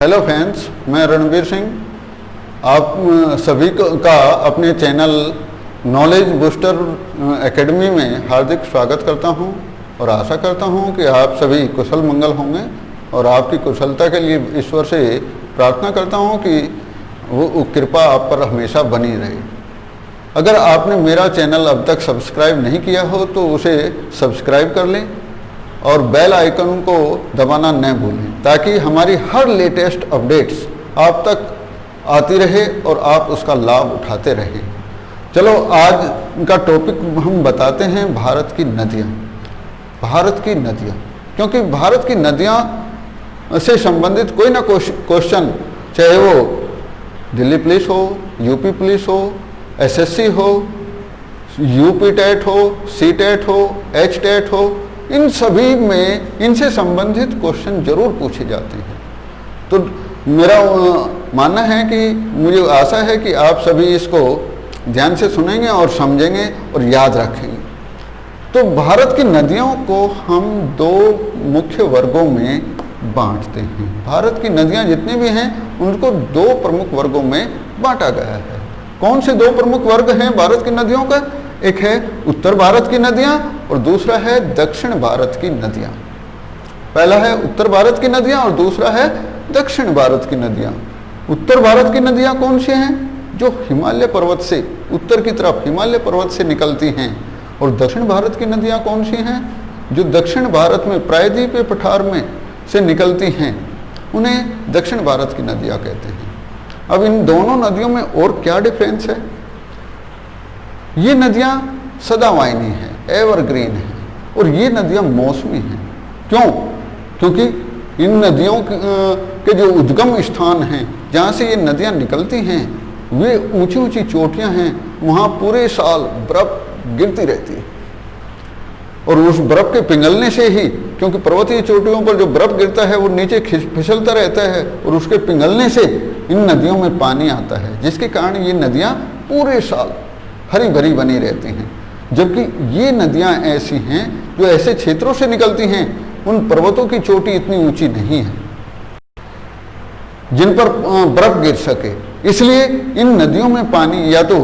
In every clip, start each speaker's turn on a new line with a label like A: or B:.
A: Hello friends, मैं रणवीर सिंह आप सभी का अपने चैनल नॉलेज बूस्टर एकेडमी में हार्दिक स्वागत करता हूं और आशा करता हूं कि आप सभी कुशल मंगल होंगे और आपकी कुशलता के लिए ईश्वर से प्रार्थना करता हूं कि वो कृपा आप पर हमेशा बनी रहे। अगर आपने मेरा चैनल अब तक सब्सक्राइब नहीं किया हो तो उसे सब्सक्राइब कर लें और बेल आइकन को दबाना न भूलें ताकि हमारी हर लेटेस्ट अपडेट्स आप तक आती रहे और आप उसका लाभ उठाते रहें। चलो आज का टॉपिक हम बताते हैं भारत की नदियाँ। भारत की नदियाँ, क्योंकि भारत की नदियाँ से संबंधित कोई ना क्वेश्चन, चाहे वो दिल्ली पुलिस हो, यूपी पुलिस हो, एसएससी हो, यूपी टेट हो, सी टेट हो, एच टेट हो, इन सभी में इनसे संबंधित क्वेश्चन जरूर पूछे जाते हैं। तो मेरा मानना है कि मुझे आशा है कि आप सभी इसको ध्यान से सुनेंगे और समझेंगे और याद रखेंगे। तो भारत की नदियों को हम दो मुख्य वर्गों में बांटते हैं। भारत की नदियां जितनी भी हैं उनको दो प्रमुख वर्गों में बांटा गया है। कौन से दो प्रमुख वर्ग हैं भारत की नदियों का? एक है उत्तर भारत की नदियां और दूसरा है दक्षिण भारत की नदियां। पहला है उत्तर भारत की नदियां और दूसरा है दक्षिण भारत की नदियां। उत्तर भारत की नदियां कौन सी हैं? जो हिमालय पर्वत से उत्तर की तरफ हिमालय पर्वत से निकलती हैं। और दक्षिण भारत की नदियां कौन सी हैं? जो दक्षिण भारत में प्रायद्वीपीय पठार में से निकलती हैं, उन्हें दक्षिण भारत की नदियां कहते हैं। अब इन दोनों नदियों में और क्या डिफरेंस है? ये नदियां सदावाहिनी हैं, एवरग्रीन हैं, और ये नदियां मौसमी हैं। क्यों? क्योंकि इन नदियों के जो उद्गम स्थान हैं जहाँ से ये नदियां निकलती हैं वे ऊंची ऊंची चोटियां हैं, वहाँ पूरे साल बर्फ गिरती रहती है और उस बर्फ के पिघलने से ही, क्योंकि पर्वतीय चोटियों पर जो बर्फ गिरता है वो नीचे फिसलता रहता है और उसके पिघलने से इन नदियों में पानी आता है, जिसके कारण ये नदियाँ पूरे साल हरी भरी बनी रहती हैं। जबकि ये नदियाँ ऐसी हैं जो ऐसे क्षेत्रों से निकलती हैं, उन पर्वतों की चोटी इतनी ऊंची नहीं है जिन पर बर्फ गिर सके। इसलिए इन नदियों में पानी या तो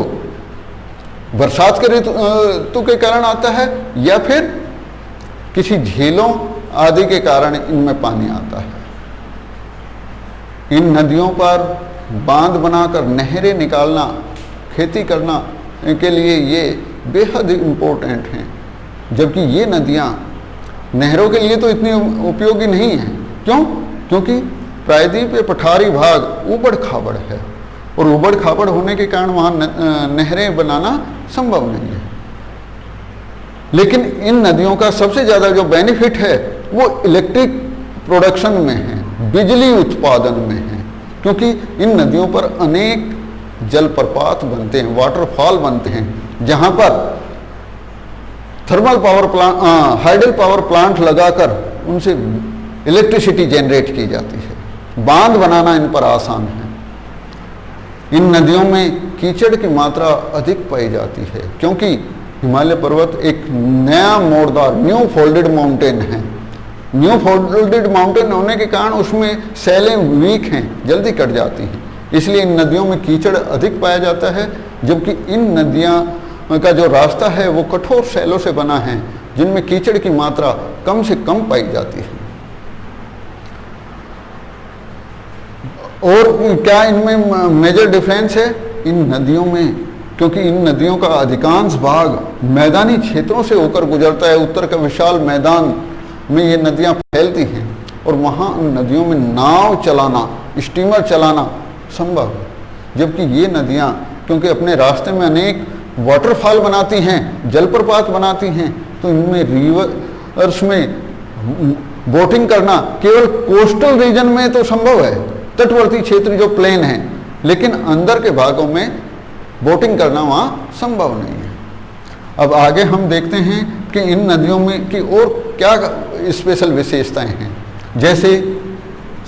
A: बरसात के ऋतु के कारण आता है या फिर किसी झीलों आदि के कारण इनमें पानी आता है। इन नदियों पर बांध बनाकर नहरें निकालना, खेती करना के लिए ये बेहद इम्पोर्टेंट हैं। जबकि ये नदियाँ नहरों के लिए तो इतनी उपयोगी नहीं हैं। क्यों? क्योंकि प्रायद्वीपीय पठारी भाग ऊबड़ खाबड़ है और ऊबड़ खाबड़ होने के कारण वहाँ नहरें बनाना संभव नहीं है। लेकिन इन नदियों का सबसे ज़्यादा जो बेनिफिट है वो इलेक्ट्रिक प्रोडक्शन में है, बिजली उत्पादन में है, क्योंकि इन नदियों पर अनेक जलप्रपात बनते हैं, वाटरफॉल बनते हैं, जहाँ पर thermal power plant, hydel power plant लगाकर उनसे इलेक्ट्रिसिटी जनरेट की जाती है। बांध बनाना इन पर आसान है। इन नदियों में कीचड़ की मात्रा अधिक पाई जाती है क्योंकि हिमालय पर्वत एक नया मोड़दार न्यू फोल्डेड माउंटेन है। न्यू फोल्डेड माउंटेन होने के कारण उसमें सैलें वीक हैं, जल्दी कट जाती हैं, इसलिए इन नदियों में कीचड़ अधिक पाया जाता है। जबकि इन नदियाँ का जो रास्ता है वो कठोर सैलों से बना है जिनमें कीचड़ की मात्रा कम से कम पाई जाती है। और क्या इनमें मेजर डिफरेंस है? इन नदियों में, क्योंकि इन नदियों का अधिकांश भाग मैदानी क्षेत्रों से होकर गुजरता है, उत्तर का विशाल मैदान में ये नदियाँ फैलती हैं और वहाँ उन नदियों में नाव चलाना, स्टीमर चलाना संभव है। जबकि ये नदियाँ क्योंकि अपने रास्ते में अनेक वाटरफॉल बनाती हैं, जलप्रपात बनाती हैं, तो इनमें रिवर्स में बोटिंग करना केवल कोस्टल रीजन में तो संभव है, तटवर्ती क्षेत्र जो प्लेन है, लेकिन अंदर के भागों में बोटिंग करना वहाँ संभव नहीं है। अब आगे हम देखते हैं कि इन नदियों में की और क्या स्पेशल विशेषताएं हैं। जैसे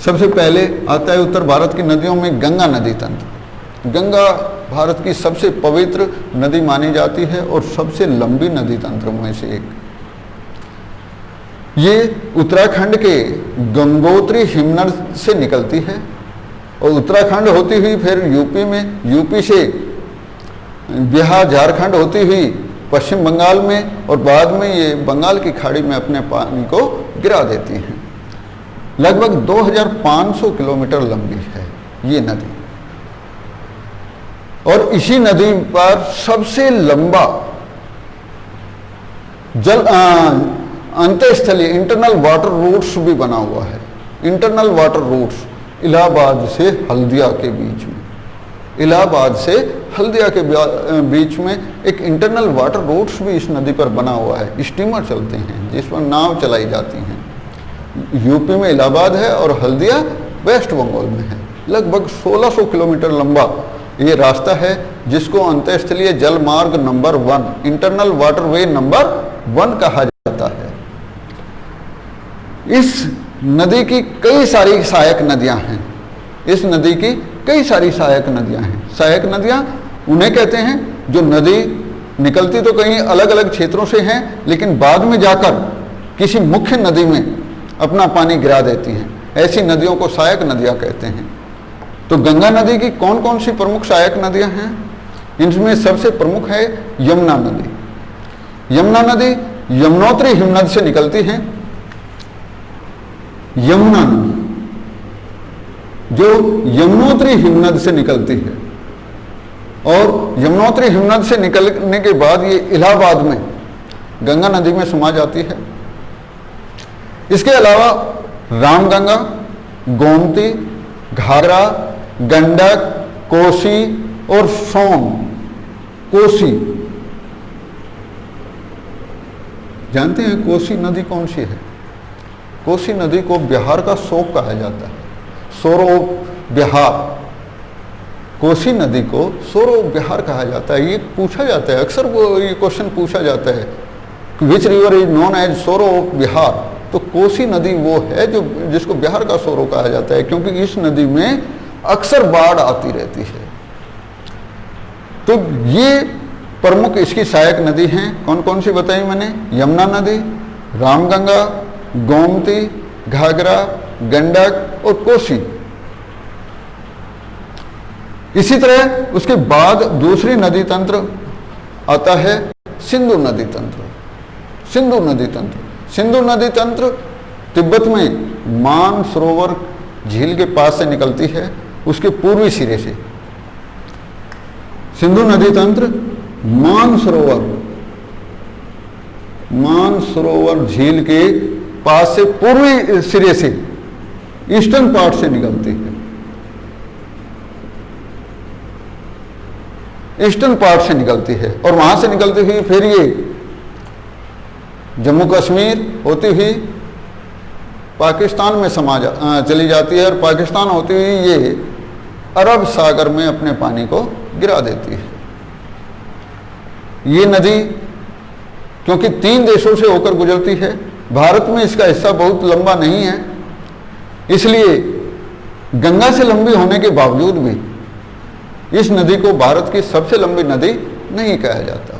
A: सबसे पहले आता है उत्तर भारत की नदियों में गंगा नदी तंत्र। गंगा भारत की सबसे पवित्र नदी मानी जाती है और सबसे लंबी नदी तंत्र में से एक। ये उत्तराखंड के गंगोत्री हिमनद से निकलती है और उत्तराखंड होती हुई फिर यूपी में, यूपी से बिहार झारखंड होती हुई पश्चिम बंगाल में, और बाद में ये बंगाल की खाड़ी में अपने पानी को गिरा देती हैं। लगभग 2500 किलोमीटर लंबी है ये नदी, और इसी नदी पर सबसे लंबा जल अंतःस्थलीय इंटरनल वाटर रूट्स भी बना हुआ है। इंटरनल वाटर रूट्स इलाहाबाद से हल्दिया के बीच में, इलाहाबाद से हल्दिया के बीच में एक इंटरनल वाटर रूट्स भी इस नदी पर बना हुआ है। स्टीमर चलते हैं जिस पर नाव चलाई जाती हैं। यूपी में इलाहाबाद है और हल्दिया वेस्ट बंगाल में है। लगभग 1600 किलोमीटर लंबा ये रास्ता है जिसको अंतःस्थलीय जल मार्ग नंबर 1, इंटरनल वाटरवे नंबर 1 कहा जाता है। इस नदी की कई सारी सहायक नदियां हैं। इस नदी की कई सारी सहायक नदियां हैं। सहायक नदियां उन्हें कहते हैं जो नदी निकलती तो कहीं अलग अलग क्षेत्रों से हैं, लेकिन बाद में जाकर किसी मुख्य नदी में अपना पानी गिरा देती हैं। ऐसी नदियों को सहायक नदियां कहते हैं। तो गंगा नदी की कौन कौन सी प्रमुख सहायक नदियां हैं? इनमें सबसे प्रमुख है यमुना नदी। यमुना नदी यमुनोत्री हिमनद से निकलती है। यमुना नदी जो यमुनोत्री हिमनद से निकलती है, और यमुनोत्री हिमनद से निकलने के बाद ये इलाहाबाद में गंगा नदी में समा जाती है। इसके अलावा रामगंगा, गोमती, घाघरा, गंडक, कोसी और सोन। कोसी जानते हैं कोसी नदी कौन सी है? कोसी नदी को बिहार का शोक कहा जाता है। सोरो बिहार, कोसी नदी को सोरो बिहार कहा जाता है। ये पूछा जाता है अक्सर, वो ये क्वेश्चन पूछा जाता है which river is known as sorrow Bihar. तो कोसी नदी वो है जो जिसको बिहार का सोरो कहा जाता है, क्योंकि इस नदी में अक्सर बाढ़ आती रहती है। तो ये प्रमुख इसकी सहायक नदी हैं। कौन कौन सी बताई मैंने? यमुना नदी, रामगंगा, गोमती, घाघरा, गंडक और कोसी। इसी तरह उसके बाद दूसरी नदी तंत्र आता है सिंधु नदी तंत्र। सिंधु नदी तंत्र, सिंधु नदी तंत्र तिब्बत में मानसरोवर झील के पास से निकलती है, उसके पूर्वी सिरे से। सिंधु नदी तंत्र मानसरोवर झील के पास से पूर्वी सिरे से, ईस्टर्न पार्ट से निकलती है। ईस्टर्न पार्ट से निकलती है और वहां से निकलती हुई फिर ये जम्मू कश्मीर होती हुई पाकिस्तान में चली जाती है, और पाकिस्तान होती हुई ये अरब सागर में अपने पानी को गिरा देती है। ये नदी क्योंकि 3 देशों से होकर गुजरती है, भारत में इसका हिस्सा बहुत लंबा नहीं है, इसलिए गंगा से लंबी होने के बावजूद भी इस नदी को भारत की सबसे लंबी नदी नहीं कहा जाता।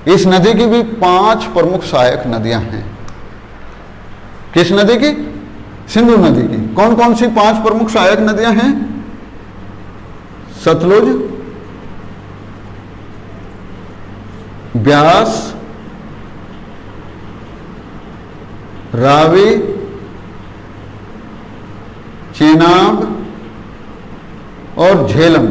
A: इस नदी की भी 5 प्रमुख सहायक नदियां हैं। किस नदी की? सिंधु नदी की। कौन कौन सी 5 प्रमुख सहायक नदियां हैं? सतलुज, ब्यास, रावी, चेनाब और झेलम।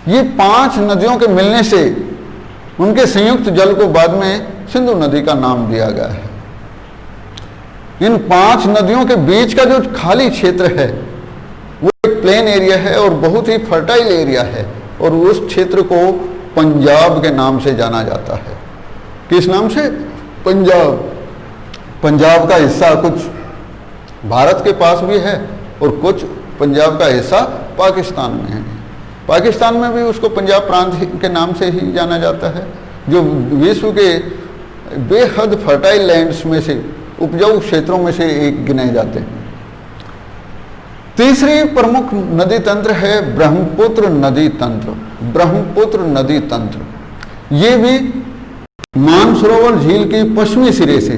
A: ये 5 नदियों के मिलने से उनके संयुक्त जल को बाद में सिंधु नदी का नाम दिया गया है। इन 5 नदियों के बीच का जो खाली क्षेत्र है वो एक प्लेन एरिया है और बहुत ही फर्टाइल एरिया है, और उस क्षेत्र को पंजाब के नाम से जाना जाता है। किस नाम से? पंजाब। पंजाब का हिस्सा कुछ भारत के पास भी है और कुछ पंजाब का हिस्सा पाकिस्तान में है। पाकिस्तान में भी उसको पंजाब प्रांत के नाम से ही जाना जाता है, जो विश्व के बेहद फर्टाइल लैंड्स में से, उपजाऊ क्षेत्रों में से एक गिने जाते हैं। तीसरी प्रमुख नदी तंत्र है ब्रह्मपुत्र नदी तंत्र। ब्रह्मपुत्र नदी तंत्र ये भी मानसरोवर झील के पश्चिमी सिरे से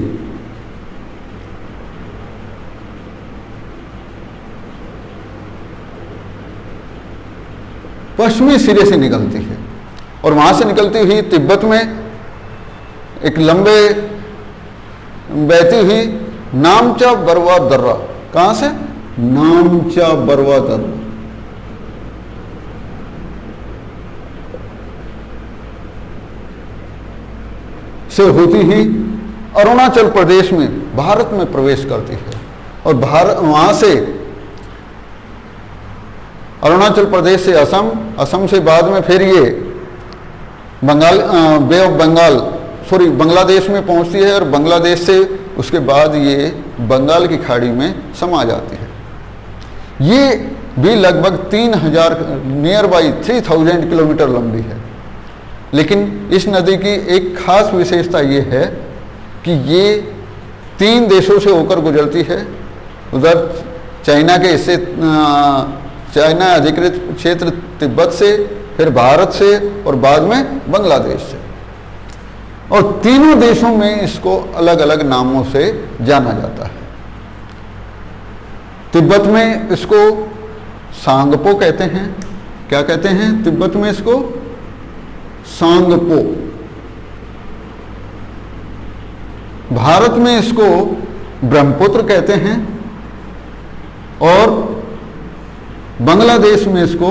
A: पश्चिमी सिरे से निकलती है और वहां से निकलती हुई तिब्बत में एक लंबे बहती हुई नामचा बरवा दर्रा, कहां से? नामचा बरवा दर्रा से होती ही अरुणाचल प्रदेश में भारत में प्रवेश करती है और वहां से अरुणाचल प्रदेश से असम, असम से बाद में फिर ये बंगाल, बे ऑफ बंगाल बांग्लादेश में पहुंचती है और बांग्लादेश से उसके बाद ये बंगाल की खाड़ी में समा जाती है। ये भी लगभग 3000 नियर बाई 3000 किलोमीटर लंबी है। लेकिन इस नदी की एक खास विशेषता ये है कि ये 3 देशों से होकर गुजरती है। उधर चाइना के हिस्से, चाइना अधिकृत क्षेत्र तिब्बत से, फिर भारत से और बाद में बांग्लादेश से, और तीनों देशों में इसको अलग अलग नामों से जाना जाता है। तिब्बत में इसको सांगपो कहते हैं। क्या कहते हैं तिब्बत में इसको? सांगपो। भारत में इसको ब्रह्मपुत्र कहते हैं और बांग्लादेश में इसको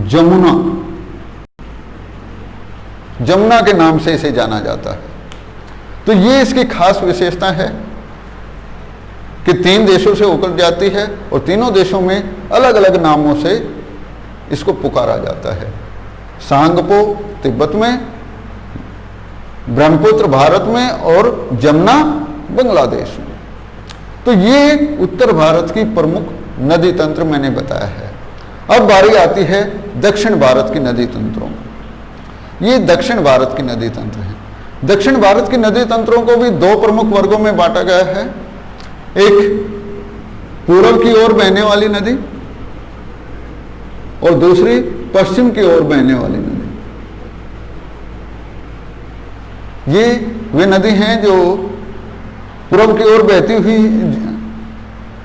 A: जमुना, जमुना के नाम से इसे जाना जाता है। तो ये इसकी खास विशेषता है कि 3 देशों से होकर जाती है और तीनों देशों में अलग अलग नामों से इसको पुकारा जाता है। सांगपो तिब्बत में, ब्रह्मपुत्र भारत में और जमुना बांग्लादेश में। तो ये उत्तर भारत की प्रमुख नदी तंत्र मैंने बताया है। अब बारी आती है दक्षिण भारत की नदी तंत्रों में। ये दक्षिण भारत की नदी तंत्र है। दक्षिण भारत की नदी तंत्रों को भी 2 प्रमुख वर्गों में बांटा गया है। एक पूर्व की ओर बहने वाली नदी और दूसरी पश्चिम की ओर बहने वाली नदी। ये वे नदी हैं जो पूर्व की ओर बहती हुई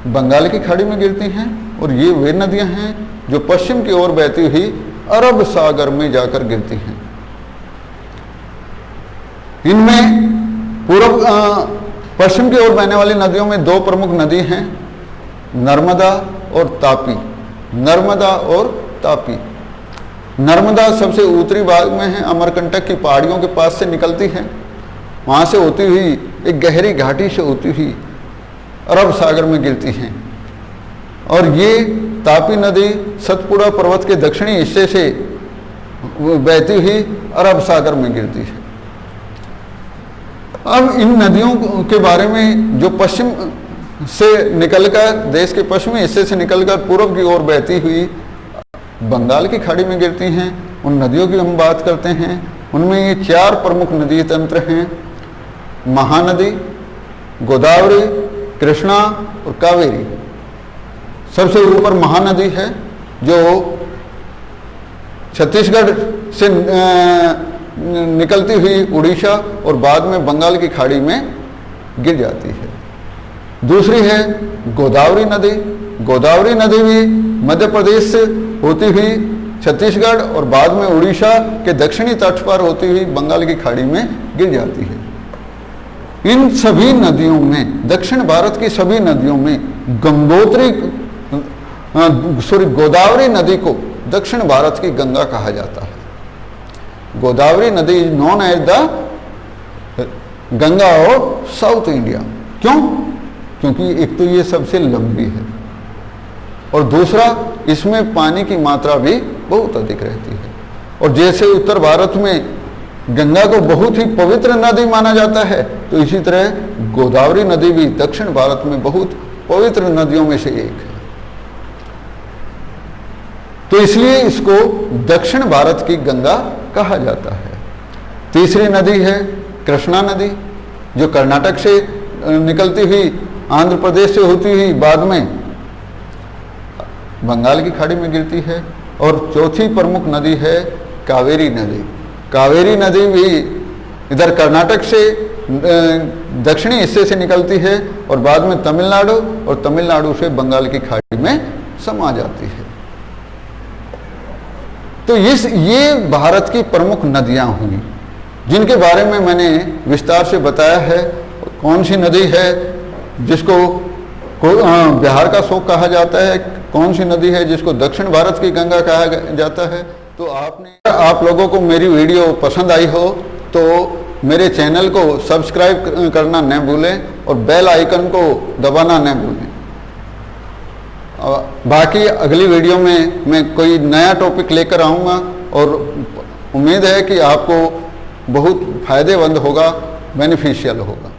A: बंगाल की खाड़ी में गिरती हैं और ये वे नदियां हैं जो पश्चिम की ओर बहती हुई अरब सागर में जाकर गिरती हैं। इनमें पूर्व पश्चिम की ओर बहने वाली नदियों में 2 प्रमुख नदी हैं, नर्मदा और तापी। नर्मदा और तापी। नर्मदा सबसे उत्तरी भाग में है, अमरकंटक की पहाड़ियों के पास से निकलती है। वहाँ से होती हुई एक गहरी घाटी से होती हुई अरब सागर में गिरती हैं। और ये तापी नदी सतपुड़ा पर्वत के दक्षिणी हिस्से से बहती हुई अरब सागर में गिरती है। अब इन नदियों के बारे में जो पश्चिम से निकलकर, देश के पश्चिमी हिस्से से निकलकर पूर्व की ओर बहती हुई बंगाल की खाड़ी में गिरती हैं, उन नदियों की हम बात करते हैं। उनमें ये 4 प्रमुख नदी तंत्र हैं, महानदी, गोदावरी, कृष्णा और कावेरी। सबसे ऊपर महानदी है जो छत्तीसगढ़ से निकलती हुई उड़ीसा और बाद में बंगाल की खाड़ी में गिर जाती है। दूसरी है गोदावरी नदी। गोदावरी नदी भी मध्य प्रदेश से होती हुई छत्तीसगढ़ और बाद में उड़ीसा के दक्षिणी तट पर होती हुई बंगाल की खाड़ी में गिर जाती है। इन सभी नदियों में, दक्षिण भारत की सभी नदियों में गोदावरी नदी को दक्षिण भारत की गंगा कहा जाता है। गोदावरी नदी is known as the Ganga of south India. क्यों? क्योंकि एक तो ये सबसे लंबी है और दूसरा इसमें पानी की मात्रा भी बहुत अधिक रहती है। और जैसे उत्तर भारत में गंगा को बहुत ही पवित्र नदी माना जाता है, तो इसी तरह गोदावरी नदी भी दक्षिण भारत में बहुत पवित्र नदियों में से एक है। तो इसलिए इसको दक्षिण भारत की गंगा कहा जाता है। तीसरी नदी है कृष्णा नदी, जो कर्नाटक से निकलती हुई आंध्र प्रदेश से होती हुई बाद में बंगाल की खाड़ी में गिरती है। और चौथी प्रमुख नदी है कावेरी नदी। कावेरी नदी भी इधर कर्नाटक से दक्षिणी हिस्से से निकलती है और बाद में तमिलनाडु और तमिलनाडु से बंगाल की खाड़ी में समा जाती है। तो ये भारत की प्रमुख नदियां हुई जिनके बारे में मैंने विस्तार से बताया है। कौन सी नदी है जिसको बिहार का शोक कहा जाता है, कौन सी नदी है जिसको दक्षिण भारत की गंगा कहा जाता है। तो आप लोगों को मेरी वीडियो पसंद आई हो तो मेरे चैनल को सब्सक्राइब करना न भूलें और बेल आइकन को दबाना न भूलें। बाकी अगली वीडियो में मैं कोई नया टॉपिक लेकर आऊँगा और उम्मीद है कि आपको बहुत फायदेमंद होगा, बेनिफिशियल होगा।